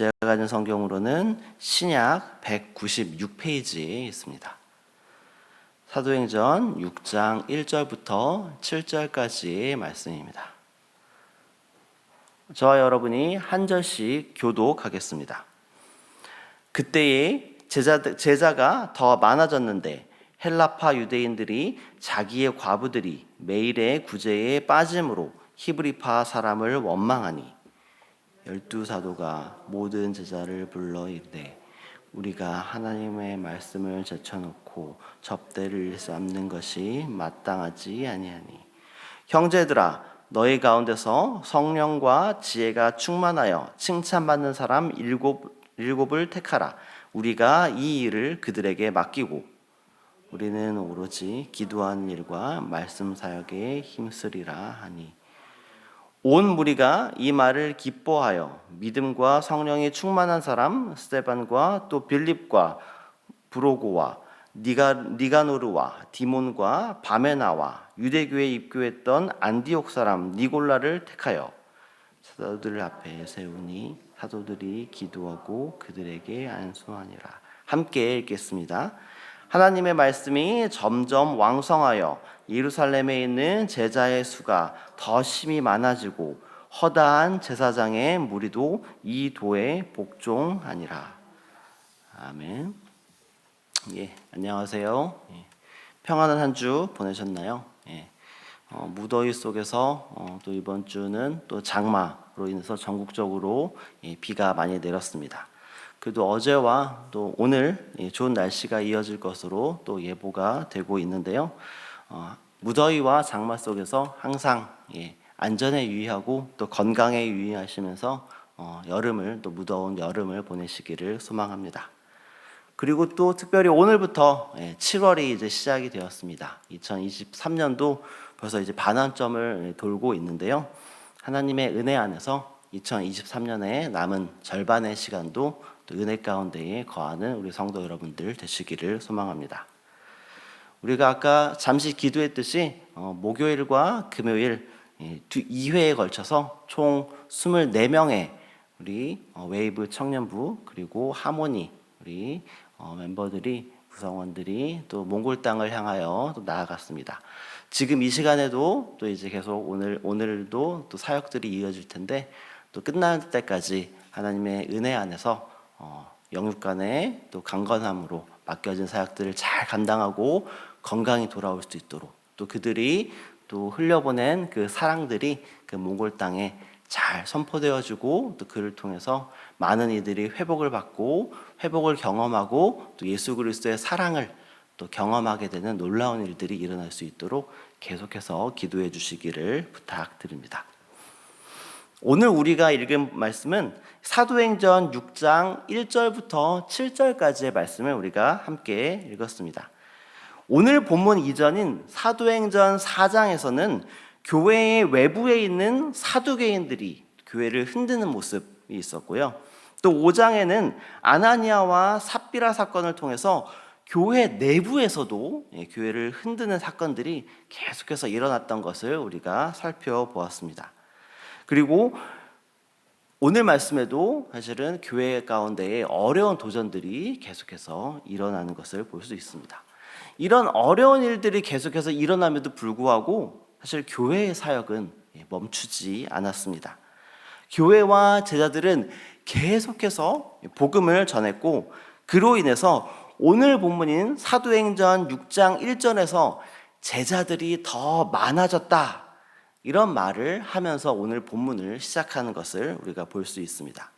제가 가진 성경으로는 신약 196페이지에 있습니다. 사도행전 6장 1절부터 7절까지의 말씀입니다. 저와 여러분이 한 절씩 교독하겠습니다. 그때에 제자가 더 많아졌는데 헬라파 유대인들이 자기의 과부들이 매일의 구제에 빠짐으로 히브리파 사람을 원망하니 12사도가 모든 제자를 불러 이르되 우리가 하나님의 말씀을 제쳐놓고 접대를 삼는 것이 마땅하지 아니하니 형제들아 너희 가운데서 성령과 지혜가 충만하여 칭찬받는 사람 일곱을 택하라. 우리가 이 일을 그들에게 맡기고 우리는 오로지 기도하는 일과 말씀 사역에 힘쓰리라 하니 온 무리가 이 말을 기뻐하여 믿음과 성령이 충만한 사람 스데반과 또 빌립과 브로고와 니가노르와 디몬과 바메나와 유대교에 입교했던 안디옥 사람 니골라를 택하여 사도들 앞에 세우니 사도들이 기도하고 그들에게 안수하니라. 함께 읽겠습니다. 하나님의 말씀이 점점 왕성하여 예루살렘에 있는 제자의 수가 더 심히 많아지고 허다한 제사장의 무리도 이 도에 복종하니라. 아멘. 안녕하세요. 평안한 한 주 보내셨나요? 무더위 속에서 또 이번 주는 또 장마로 인해서 전국적으로 비가 많이 내렸습니다. 그래도 어제와 또 오늘 좋은 날씨가 이어질 것으로 또 예보가 되고 있는데요. 무더위와 장마 속에서 항상 안전에 유의하고 또 건강에 유의하시면서 여름을 또 무더운 여름을 보내시기를 소망합니다. 그리고 또 특별히 오늘부터 7월이 이제 시작이 되었습니다. 2023년도 벌써 이제 반환점을 돌고 있는데요. 하나님의 은혜 안에서 2023년에 남은 절반의 시간도 또 은혜 가운데에 거하는 우리 성도 여러분들 되시기를 소망합니다. 우리가 아까 잠시 기도했듯이 목요일과 금요일 2회에 걸쳐서 총 24명의 우리 웨이브 청년부 그리고 하모니 우리 멤버들이 구성원들이 또 몽골 땅을 향하여 또 나아갔습니다. 지금 이 시간에도 또 이제 계속 오늘도 또 사역들이 이어질 텐데 또 끝날 때까지 하나님의 은혜 안에서 영육간의 또 강건함으로 맡겨진 사역들을 잘 감당하고 건강히 돌아올 수 있도록 또 그들이 또 흘려보낸 그 사랑들이 그 몽골 땅에 잘 선포되어지고 또 그를 통해서 많은 이들이 회복을 받고 회복을 경험하고 또 예수 그리스도의 사랑을 또 경험하게 되는 놀라운 일들이 일어날 수 있도록 계속해서 기도해 주시기를 부탁드립니다. 오늘 우리가 읽은 말씀은 사도행전 6장 1절부터 7절까지의 말씀을 우리가 함께 읽었습니다. 오늘 본문 이전인 사도행전 4장에서는 교회의 외부에 있는 사두개인들이 교회를 흔드는 모습이 있었고요. 또 5장에는 아나니아와 삽비라 사건을 통해서 교회 내부에서도 교회를 흔드는 사건들이 계속해서 일어났던 것을 우리가 살펴보았습니다. 그리고 오늘 말씀에도 사실은 교회 가운데에 어려운 도전들이 계속해서 일어나는 것을 볼 수 있습니다. 이런 어려운 일들이 계속해서 일어남에도 불구하고 사실 교회의 사역은 멈추지 않았습니다. 교회와 제자들은 계속해서 복음을 전했고 그로 인해서 오늘 본문인 사도행전 6장 1절에서 제자들이 더 많아졌다 이런 말을 하면서 오늘 본문을 시작하는 것을 우리가 볼 수 있습니다.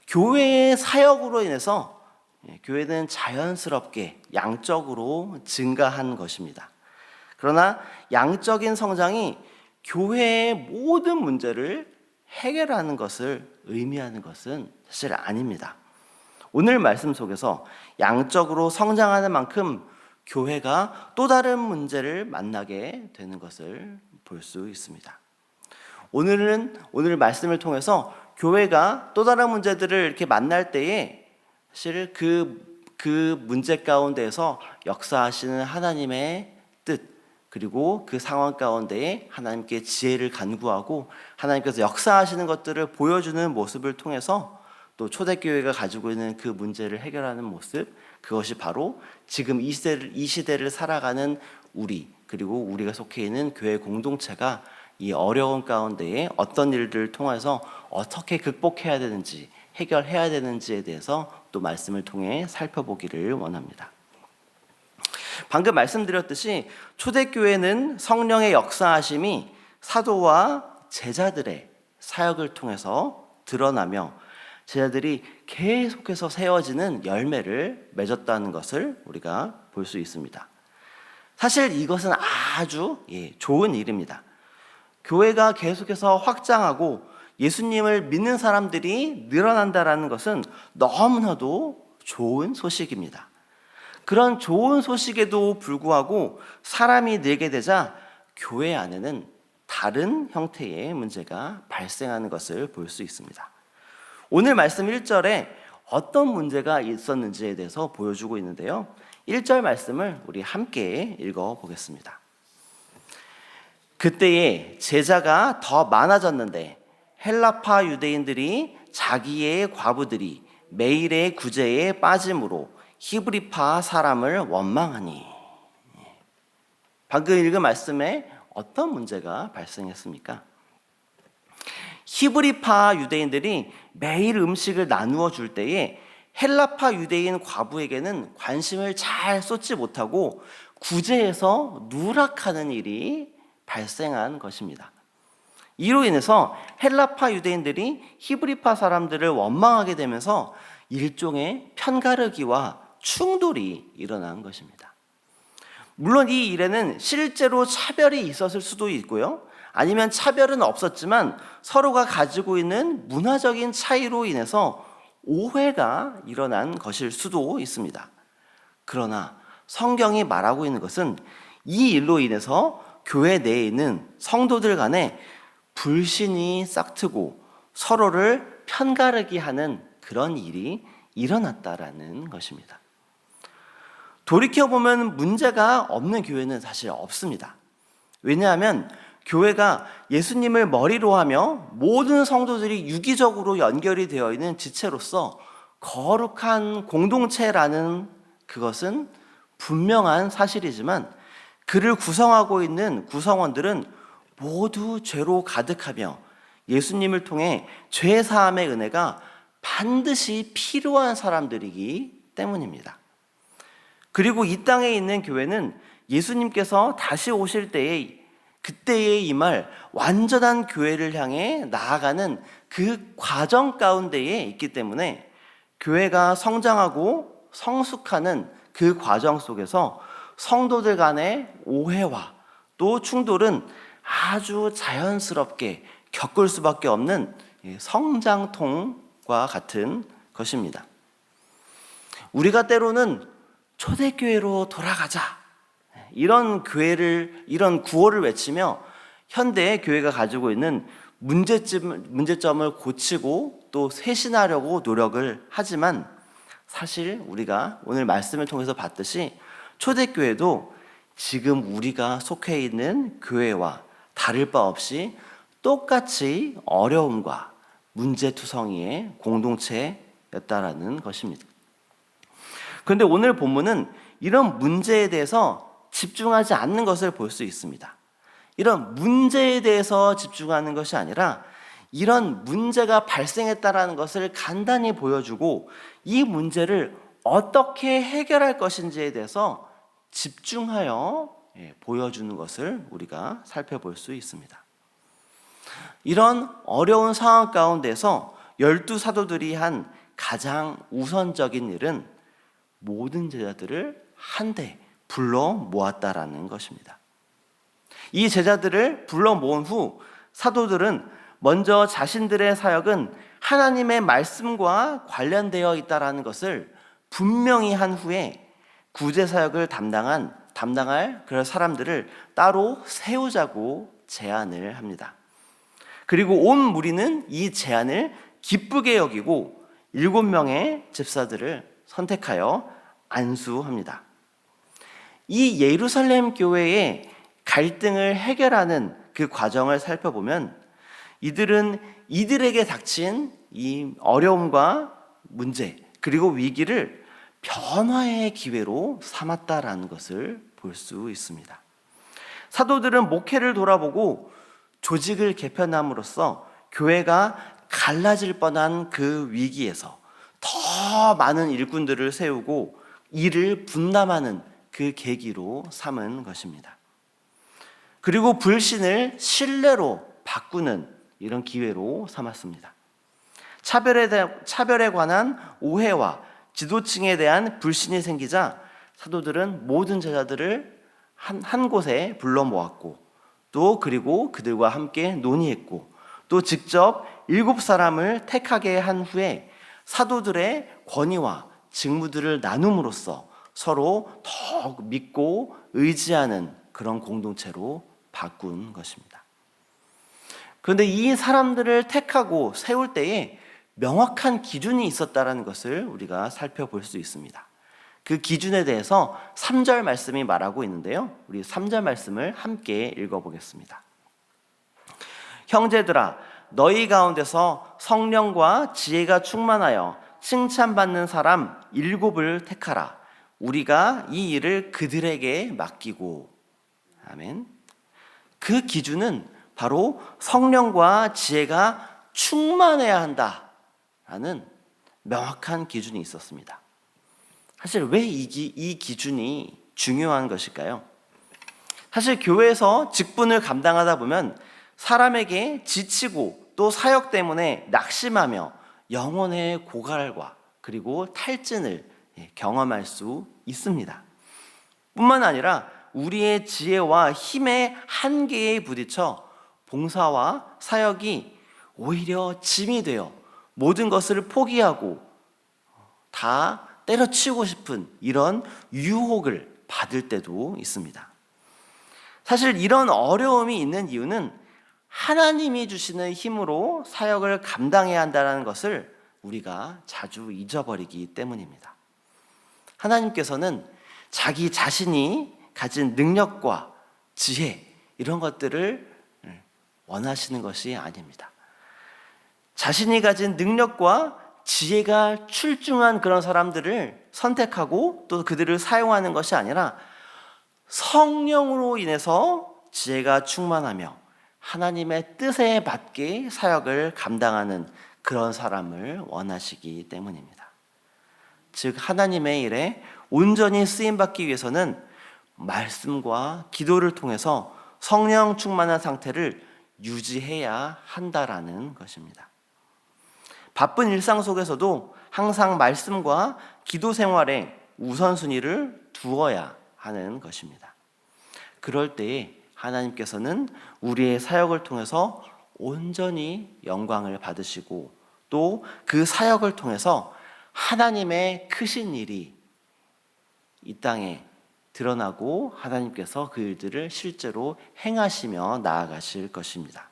교회의 사역으로 인해서 교회는 자연스럽게 양적으로 증가한 것입니다. 그러나 양적인 성장이 교회의 모든 문제를 해결하는 것을 의미하는 것은 사실 아닙니다. 오늘 말씀 속에서 양적으로 성장하는 만큼 교회가 또 다른 문제를 만나게 되는 것을 볼 수 있습니다. 오늘 말씀을 통해서 교회가 또 다른 문제들을 이렇게 만날 때에 사실 그 문제 가운데에서 역사하시는 하나님의 뜻 그리고 그 상황 가운데에 하나님께 지혜를 간구하고 하나님께서 역사하시는 것들을 보여주는 모습을 통해서 또 초대교회가 가지고 있는 그 문제를 해결하는 모습, 그것이 바로 지금 이 시대를 살아가는 우리, 그리고 우리가 속해 있는 교회 공동체가 이 어려운 가운데에 어떤 일들을 통해서 어떻게 극복해야 되는지, 해결해야 되는지에 대해서 또 말씀을 통해 살펴보기를 원합니다. 방금 말씀드렸듯이 초대교회는 성령의 역사하심이 사도와 제자들의 사역을 통해서 드러나며 제자들이 계속해서 세워지는 열매를 맺었다는 것을 우리가 볼 수 있습니다. 사실 이것은 아주 좋은 일입니다. 교회가 계속해서 확장하고 예수님을 믿는 사람들이 늘어난다는 것은 너무나도 좋은 소식입니다. 그런 좋은 소식에도 불구하고 사람이 늘게 되자 교회 안에는 다른 형태의 문제가 발생하는 것을 볼 수 있습니다. 오늘 말씀 1절에 어떤 문제가 있었는지에 대해서 보여주고 있는데요. 1절 말씀을 우리 함께 읽어보겠습니다. 그때에 제자가 더 많아졌는데 헬라파 유대인들이 자기의 과부들이 매일의 구제에 빠짐으로 히브리파 사람을 원망하니. 방금 읽은 말씀에 어떤 문제가 발생했습니까? 히브리파 유대인들이 매일 음식을 나누어 줄 때에 헬라파 유대인 과부에게는 관심을 잘 쏟지 못하고 구제해서 누락하는 일이 발생한 것입니다. 이로 인해서 헬라파 유대인들이 히브리파 사람들을 원망하게 되면서 일종의 편가르기와 충돌이 일어난 것입니다. 물론 이 일에는 실제로 차별이 있었을 수도 있고요, 아니면 차별은 없었지만 서로가 가지고 있는 문화적인 차이로 인해서 오해가 일어난 것일 수도 있습니다. 그러나 성경이 말하고 있는 것은 이 일로 인해서 교회 내에 있는 성도들 간에 불신이 싹트고 서로를 편가르기 하는 그런 일이 일어났다라는 것입니다. 돌이켜보면 문제가 없는 교회는 사실 없습니다. 왜냐하면 교회가 예수님을 머리로 하며 모든 성도들이 유기적으로 연결이 되어 있는 지체로서 거룩한 공동체라는 그것은 분명한 사실이지만 그를 구성하고 있는 구성원들은 모두 죄로 가득하며 예수님을 통해 죄 사함의 은혜가 반드시 필요한 사람들이기 때문입니다. 그리고 이 땅에 있는 교회는 예수님께서 다시 오실 때에 그때에 임할 완전한 교회를 향해 나아가는 그 과정 가운데에 있기 때문에 교회가 성장하고 성숙하는 그 과정 속에서 성도들 간의 오해와 또 충돌은 아주 자연스럽게 겪을 수밖에 없는 성장통과 같은 것입니다. 우리가 때로는 초대교회로 돌아가자, 이런 구호를 외치며 현대의 교회가 가지고 있는 문제점을 고치고 또 쇄신하려고 노력을 하지만 사실 우리가 오늘 말씀을 통해서 봤듯이 초대교회도 지금 우리가 속해 있는 교회와 다를 바 없이 똑같이 어려움과 문제투성이의 공동체였다라는 것입니다. 그런데 오늘 본문은 이런 문제에 대해서 집중하지 않는 것을 볼 수 있습니다. 이런 문제에 대해서 집중하는 것이 아니라 이런 문제가 발생했다라는 것을 간단히 보여주고 이 문제를 어떻게 해결할 것인지에 대해서 집중하여 보여주는 것을 우리가 살펴볼 수 있습니다. 이런 어려운 상황 가운데서 12사도들이 한 가장 우선적인 일은 모든 제자들을 한데 불러 모았다라는 것입니다. 이 제자들을 불러 모은 후 사도들은 먼저 자신들의 사역은 하나님의 말씀과 관련되어 있다라는 것을 분명히 한 후에 구제 사역을 담당할 그런 사람들을 따로 세우자고 제안을 합니다. 그리고 온 무리는 이 제안을 기쁘게 여기고 7명의 집사들을 선택하여 안수합니다. 이 예루살렘 교회의 갈등을 해결하는 그 과정을 살펴보면 이들은 이들에게 닥친 이 어려움과 문제 그리고 위기를 변화의 기회로 삼았다라는 것을 볼 수 있습니다. 사도들은 목회를 돌아보고 조직을 개편함으로써 교회가 갈라질 뻔한 그 위기에서 더 많은 일꾼들을 세우고 일을 분담하는 그 계기로 삼은 것입니다. 그리고 불신을 신뢰로 바꾸는 이런 기회로 삼았습니다. 차별에 관한 오해와 지도층에 대한 불신이 생기자 사도들은 모든 제자들을 한 곳에 불러 모았고 또 그리고 그들과 함께 논의했고 또 직접 7사람을 택하게 한 후에 사도들의 권위와 직무들을 나눔으로써 서로 더 믿고 의지하는 그런 공동체로 바꾼 것입니다. 그런데 이 사람들을 택하고 세울 때에 명확한 기준이 있었다는 것을 우리가 살펴볼 수 있습니다. 그 기준에 대해서 3절 말씀이 말하고 있는데요. 우리 3절 말씀을 함께 읽어보겠습니다. 형제들아, 너희 가운데서 성령과 지혜가 충만하여 칭찬받는 사람 7을 택하라. 우리가 이 일을 그들에게 맡기고. 아멘. 그 기준은 바로 성령과 지혜가 충만해야 한다라는 명확한 기준이 있었습니다. 사실 왜 이 기준이 중요한 것일까요? 사실 교회에서 직분을 감당하다 보면 사람에게 지치고 또 사역 때문에 낙심하며 영혼의 고갈과 그리고 탈진을 경험할 수 있습니다. 뿐만 아니라 우리의 지혜와 힘의 한계에 부딪혀 봉사와 사역이 오히려 짐이 되어 모든 것을 포기하고 다 때려치우고 싶은 이런 유혹을 받을 때도 있습니다. 사실 이런 어려움이 있는 이유는 하나님이 주시는 힘으로 사역을 감당해야 한다는 것을 우리가 자주 잊어버리기 때문입니다. 하나님께서는 자기 자신이 가진 능력과 지혜 이런 것들을 원하시는 것이 아닙니다. 자신이 가진 능력과 지혜가 출중한 그런 사람들을 선택하고 또 그들을 사용하는 것이 아니라 성령으로 인해서 지혜가 충만하며 하나님의 뜻에 맞게 사역을 감당하는 그런 사람을 원하시기 때문입니다. 즉 하나님의 일에 온전히 쓰임받기 위해서는 말씀과 기도를 통해서 성령 충만한 상태를 유지해야 한다라는 것입니다. 바쁜 일상 속에서도 항상 말씀과 기도 생활에 우선순위를 두어야 하는 것입니다. 그럴 때에 하나님께서는 우리의 사역을 통해서 온전히 영광을 받으시고 또 그 사역을 통해서 하나님의 크신 일이 이 땅에 드러나고 하나님께서 그 일들을 실제로 행하시며 나아가실 것입니다.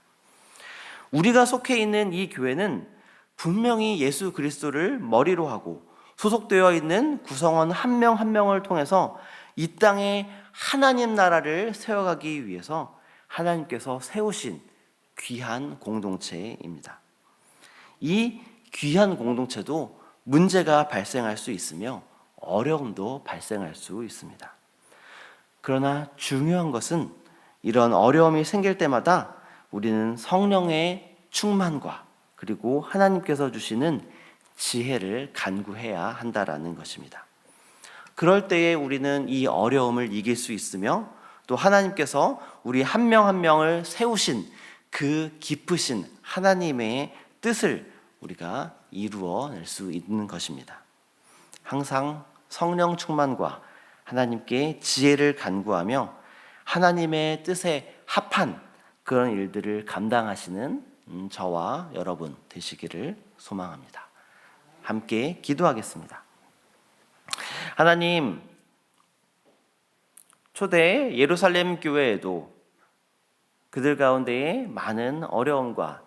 우리가 속해 있는 이 교회는 분명히 예수 그리스도를 머리로 하고 소속되어 있는 구성원 한 명 한 명을 통해서 이 땅에 하나님 나라를 세워가기 위해서 하나님께서 세우신 귀한 공동체입니다. 이 귀한 공동체도 문제가 발생할 수 있으며 어려움도 발생할 수 있습니다. 그러나 중요한 것은 이런 어려움이 생길 때마다 우리는 성령의 충만과 그리고 하나님께서 주시는 지혜를 간구해야 한다라는 것입니다. 그럴 때에 우리는 이 어려움을 이길 수 있으며 또 하나님께서 우리 한 명 한 명을 세우신 그 깊으신 하나님의 뜻을 우리가 이루어낼 수 있는 것입니다. 항상 성령 충만과 하나님께 지혜를 간구하며 하나님의 뜻에 합한 그런 일들을 감당하시는 저와 여러분 되시기를 소망합니다. 함께 기도하겠습니다. 하나님, 초대 예루살렘 교회에도 그들 가운데에 많은 어려움과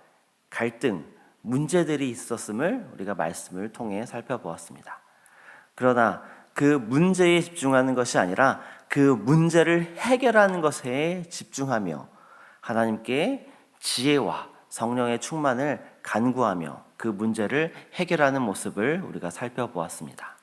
갈등, 문제들이 있었음을 우리가 말씀을 통해 살펴보았습니다. 그러나 그 문제에 집중하는 것이 아니라 그 문제를 해결하는 것에 집중하며 하나님께 지혜와 성령의 충만을 간구하며 그 문제를 해결하는 모습을 우리가 살펴보았습니다.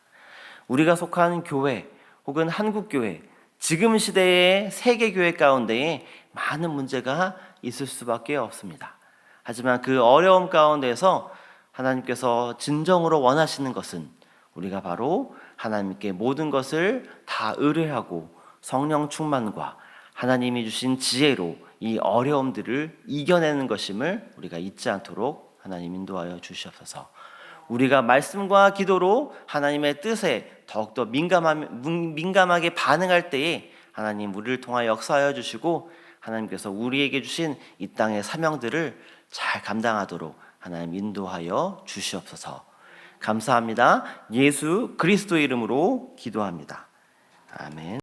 우리가 속한 교회 혹은 한국교회, 지금 시대의 세계교회 가운데에 많은 문제가 있을 수밖에 없습니다. 하지만 그 어려움 가운데서 하나님께서 진정으로 원하시는 것은 우리가 바로 하나님께 모든 것을 다 의뢰하고 성령 충만과 하나님이 주신 지혜로 이 어려움들을 이겨내는 것임을 우리가 잊지 않도록 하나님 인도하여 주시옵소서. 우리가 말씀과 기도로 하나님의 뜻에 더욱더 민감하게 반응할 때에 하나님 우리를 통하여 역사하여 주시고 하나님께서 우리에게 주신 이 땅의 사명들을 잘 감당하도록 하나님 인도하여 주시옵소서. 감사합니다. 예수 그리스도의 이름으로 기도합니다. 아멘.